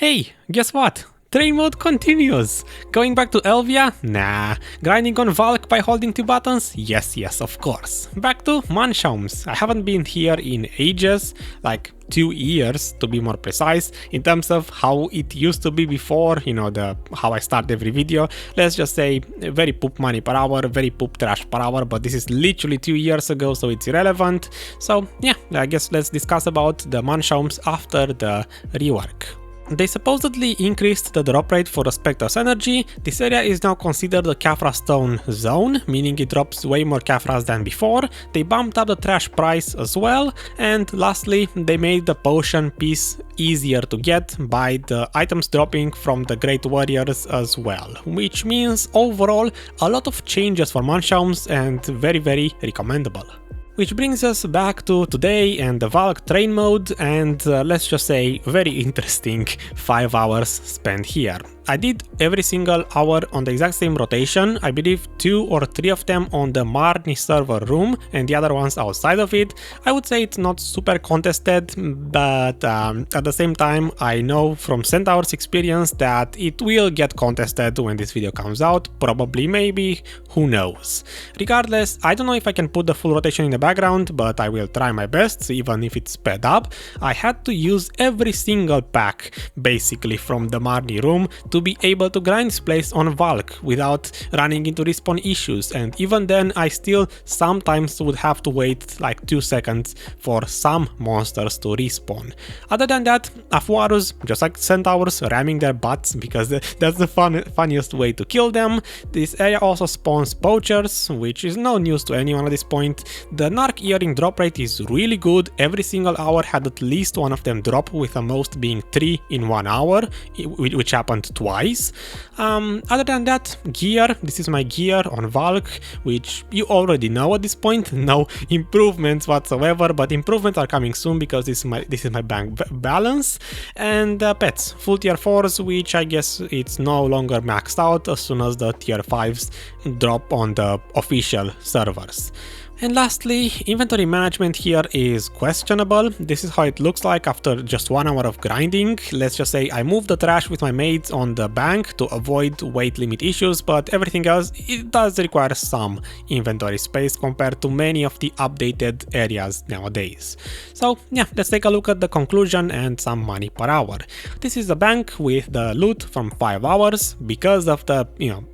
Hey, guess what? Train mode continues! Going back to Elvia? Nah. Grinding on Valk by holding two buttons? Yes, of course. Back to Manshaums. I haven't been here in ages, like 2 years to be more precise, in terms of how it used to be before, you know, how I start every video. Let's just say very poop money per hour, very poop trash per hour, but this is literally 2 years ago, so it's irrelevant. So yeah, I guess let's discuss about the Manshaums after the rework. They supposedly increased the drop rate for the Spectre's energy. This area is now considered a Caphras Stone zone, meaning it drops way more Caphras than before. They bumped up the trash price as well, and lastly, they made the potion piece easier to get by the items dropping from the Great Warriors as well, which means overall a lot of changes for Manshaums and very recommendable. Which brings us back to today and the Valk train mode, and let's just say very interesting 5 hours spent here. I did every single hour on the exact same rotation, I believe 2 or 3 of them on the Marni server room and the other ones outside of it. I would say it's not super contested, but at the same time I know from Centaur's experience that it will get contested when this video comes out, probably, maybe, who knows. Regardless, I don't know if I can put the full rotation in the background, but I will try my best, even if it's sped up. I had to use every single pack basically from the Marni room to be able to grind this place on Valk without running into respawn issues, and even then I still sometimes would have to wait like 2 seconds for some monsters to respawn. Other than that, Afuarus, just like Centaurs, ramming their butts because that's the funniest way to kill them. This area also spawns Poachers, which is no news to anyone at this point. The Narc earring drop rate is really good. Every single hour had at least one of them drop, with the most being 3 in 1 hour, which happened twice. Other than that, gear. This is my gear on Valk, which you already know at this point. No improvements whatsoever, but improvements are coming soon because this is my bank balance. And pets, full tier 4s, which I guess it's no longer maxed out as soon as the tier 5s drop on the official servers. And lastly, inventory management here is questionable. This is how it looks like after just 1 hour of grinding. Let's just say I moved the trash with my mates on the bank to avoid weight limit issues, but everything else, it does require some inventory space compared to many of the updated areas nowadays. So yeah, let's take a look at the conclusion and some money per hour. This is the bank with the loot from 5 hours. Because of the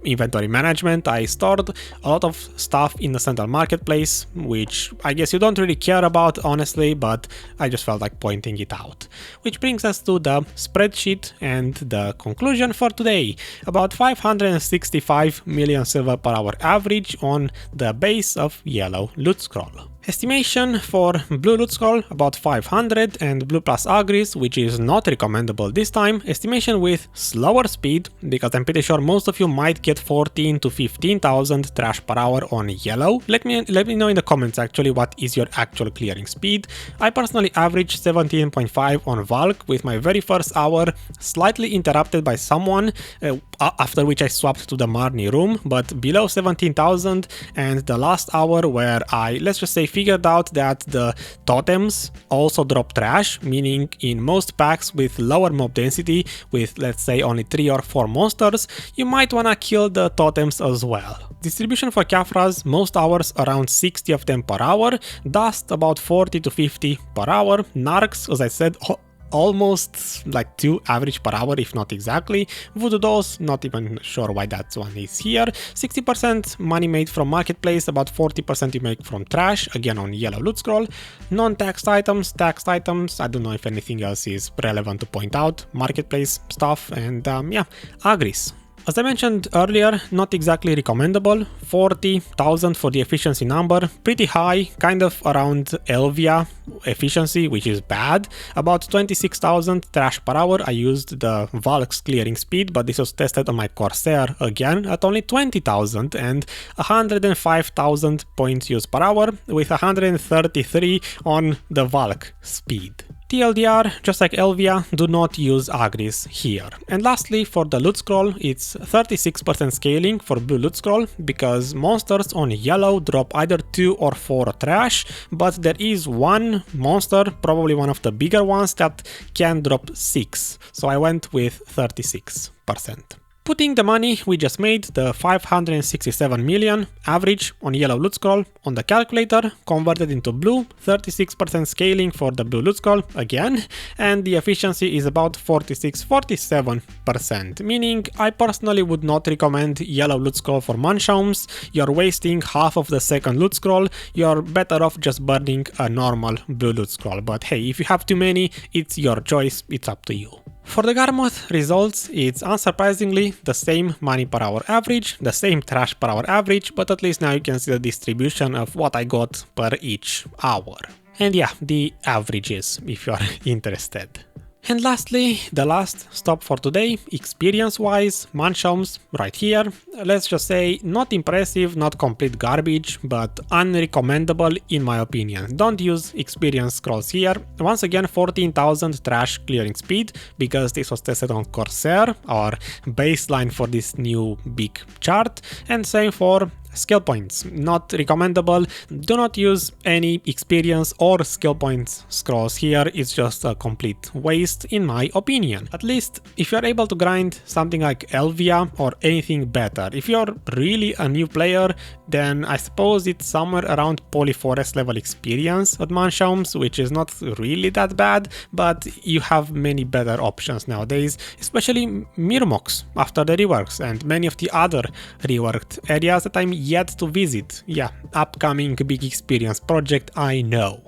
inventory management, I stored a lot of stuff in the central marketplace, which I guess you don't really care about honestly, but I just felt like pointing it out. Which brings us to the spreadsheet and the conclusion for today. About 565 million silver per hour average on the base of yellow loot scroll. Estimation for blue loot scroll about 500, and blue plus Agris, which is not recommendable this time. Estimation with slower speed, because I'm pretty sure most of you might get 14 to 15,000 trash per hour on yellow. Let me know in the comments actually what is your actual clearing speed. I personally averaged 17.5 on Valk, with my very first hour slightly interrupted by someone, after which I swapped to the Marni room, but below 17,000, and the last hour where I, let's just say, figured out that the totems also drop trash, meaning in most packs with lower mob density, with let's say only 3 or 4 monsters, you might wanna kill the totems as well. Distribution for Caphras, most hours around 60 of them per hour, dust about 40 to 50 per hour, Narcs, as I said, almost like 2 average per hour, if not exactly. Voodoo dolls, not even sure why that one is here. 60% money made from marketplace, about 40% you make from trash, again on yellow loot scroll. Non-taxed items, taxed items, I don't know if anything else is relevant to point out. Marketplace stuff, and yeah, Agris. As I mentioned earlier, not exactly recommendable. 40,000 for the efficiency number, pretty high, kind of around Elvia efficiency, which is bad. About 26,000 trash per hour. I used the Valk's clearing speed, but this was tested on my Corsair again at only 20,000, and 105,000 points used per hour, with 133 on the Valk speed. TLDR, just like Elvia, do not use Agris here. And lastly, for the loot scroll, it's 36% scaling for blue loot scroll, because monsters on yellow drop either 2 or 4 trash, but there is one monster, probably one of the bigger ones, that can drop 6. So I went with 36%. Putting the money we just made, the 567 million average on yellow loot scroll, on the calculator, converted into blue, 36% scaling for the blue loot scroll again, and the efficiency is about 46-47%, meaning I personally would not recommend yellow loot scroll for Manshaums. You're wasting half of the second loot scroll, you're better off just burning a normal blue loot scroll, but hey, if you have too many, it's your choice, it's up to you. For the Garmoth results, it's unsurprisingly the same money per hour average, the same trash per hour average, but at least now you can see the distribution of what I got per each hour. And yeah, the averages, if you are interested. And lastly, the last stop for today, experience-wise, Manshaums, right here. Let's just say, not impressive, not complete garbage, but unrecommendable in my opinion. Don't use experience scrolls here. Once again, 14,000 trash clearing speed, because this was tested on Corsair, our baseline for this new big chart, and same for skill points, not recommendable. Do not use any experience or skill points scrolls here, it's just a complete waste in my opinion. At least if you're able to grind something like Elvia or anything better. If you're really a new player, then I suppose it's somewhere around Polyforest level experience at Manshaums, which is not really that bad, but you have many better options nowadays, especially Mirmox after the reworks and many of the other reworked areas that I'm yet to visit. Yeah, upcoming big experience project, I know.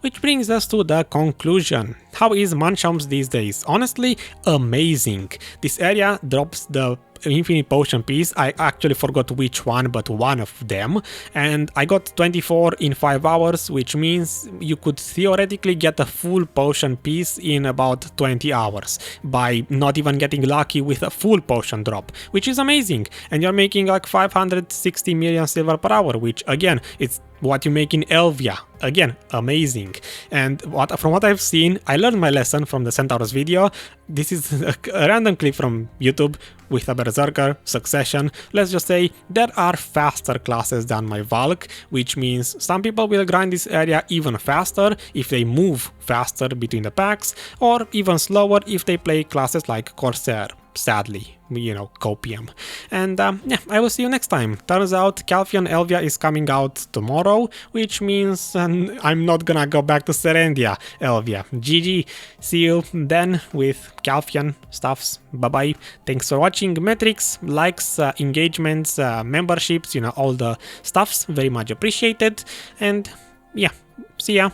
Which brings us to the conclusion. How is Manshaums these days? Honestly, amazing. This area drops the infinite potion piece. I actually forgot which one, but one of them, and I got 24 in 5 hours, which means you could theoretically get a full potion piece in about 20 hours by not even getting lucky with a full potion drop, which is amazing. And you're making like 560 million silver per hour, which again, it's what you make in Elvia. Again, amazing. And from what I've seen, I learned my lesson from the Centaurus video. This is a random clip from YouTube with a Berserker, Succession. Let's just say there are faster classes than my Valk, which means some people will grind this area even faster if they move faster between the packs, or even slower if they play classes like Corsair. Sadly, you know, copium. And yeah, I will see you next time. Turns out Calpheon Elvia is coming out tomorrow, which means I'm not gonna go back to Serendia Elvia. GG. See you then with Calpheon stuffs. Bye bye. Thanks for watching. Metrics, likes, engagements, memberships, you know, all the stuffs. Very much appreciated. And yeah, see ya.